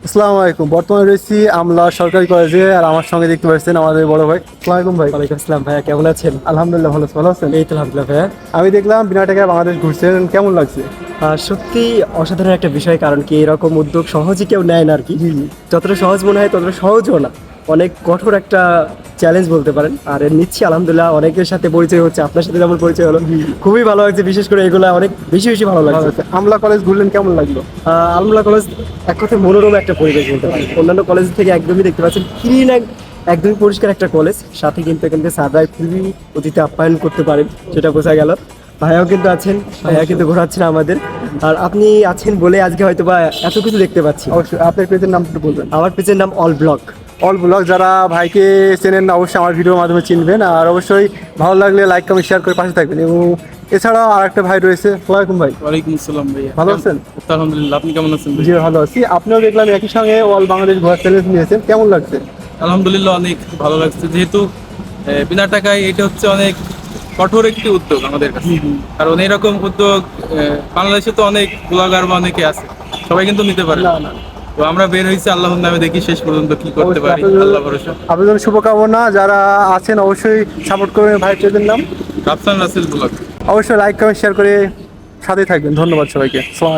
আসসালামু আলাইকুম। বর্তমানে রয়েছি আমলা সরকারি কলেজে, আর আমার সঙ্গে দেখতে পাচ্ছেন আমাদের বড় ভাই। আসসালামু আলাইকুম ভাই। ওয়ালাইকুম আসসালাম ভাইয়া, কেমন আছেন? আলহামদুলিল্লাহ, ভালো ভালো আছেন? এই তো আলহামদুলিল্লাহ ভাইয়া। আমি দেখলাম বিনা টাকায় বাংলাদেশ ঘুরছেন, কেমন লাগছে? সত্যি অসাধারণ একটা বিষয়, কারণ কি এরকম উদ্যোগ সহজে কেউ নেয় না আর কি। জি জি। যতটা সহজ মনে হয় ততটা সহজও না, অনেক কঠোর একটা চ্যালেঞ্জ বলতে পারেন। আর এর নিচ্ছি আলহামদুলিল্লাহ, অনেকের সাথে পরিচয় হচ্ছে, আপনার সাথে যেমন পরিচয় হলো, খুবই ভালো লাগছে। বিশেষ করে এগুলা অনেক বেশি বেশি ভালো ভালো লাগছে। আছে। আমলা কলেজ ঘুরলেন, কেমন লাগলো? আলমোড়া কলেজ এক কথায় মনোরম একটা পরিবেশ বলতে পারি। অন্যান্য কলেজ থেকে একদমই দেখতে পাচ্ছেন ক্লিন, একদমই পরিষ্কার একটা কলেজ। সাথে কিন্তু এখানে স্যাররা খুবই অতিথি আপ্যায়ন করতে পারেন, সেটা বোঝা গেল। ভাইয়াও কিন্তু আছেন, ভাইয়া কিন্তু ঘোরাচ্ছেন আমাদের। আর আপনি আছেন বলে আজকে হয়তো বা এত কিছু দেখতে পাচ্ছি। অবশ্যই আপনার পেজের নাম একটু বলবেন। আমার পেজের নাম অল ব্লগ। অল ব্লগ, যারা ভাইকে চেনেন না অবশ্যই আমার ভিডিওর মাধ্যমে চিনবেন, আর অবশ্যই ভালো লাগলে লাইক কমেন্ট শেয়ার করে পাশে থাকবেন। এবং এছাড়াও আর একটা ভাই রয়েছে। আসসালামু আলাইকুম ভাই। ওয়ালাইকুম আসসালাম ভাইয়া, ভালো আছেন? আলহামদুলিল্লাহ, আপনি কেমন আছেন ভাই? জি ভালো আছি। আপনিও দেখলাম একই সঙ্গে অল বাংলাদেশ ঘোরার চ্যালেঞ্জ নিয়েছেন, কেমন লাগছে? আলহামদুলিল্লাহ, অনেক ভালো লাগছে। যেহেতু বিনা টাকায় এটা হচ্ছে অনেক কঠোর একটি উদ্যোগ আমাদের কাছে। কারণ এরকম উদ্যোগ বাংলাদেশে তো অনেক ব্লগার বা অনেকে আছে, সবাই কিন্তু নিতে পারে না না। না, তো আমরা বের হয়েছি আল্লাহর নামে, দেখি শেষ পর্যন্ত কি করতে অবশ্যই পারি, আল্লাহ ভরসা। আপনাদের শুভকামনা। যারা আছেন অবশ্যই সাপোর্ট করবেন ভাই পেজের নাম। রাফসান রাসেল ব্লগ। অবশ্যই লাইক কমেন্ট শেয়ার করে সাথে থাকবেন। ধন্যবাদ সবাইকে। আসসালামু আলাইকুম।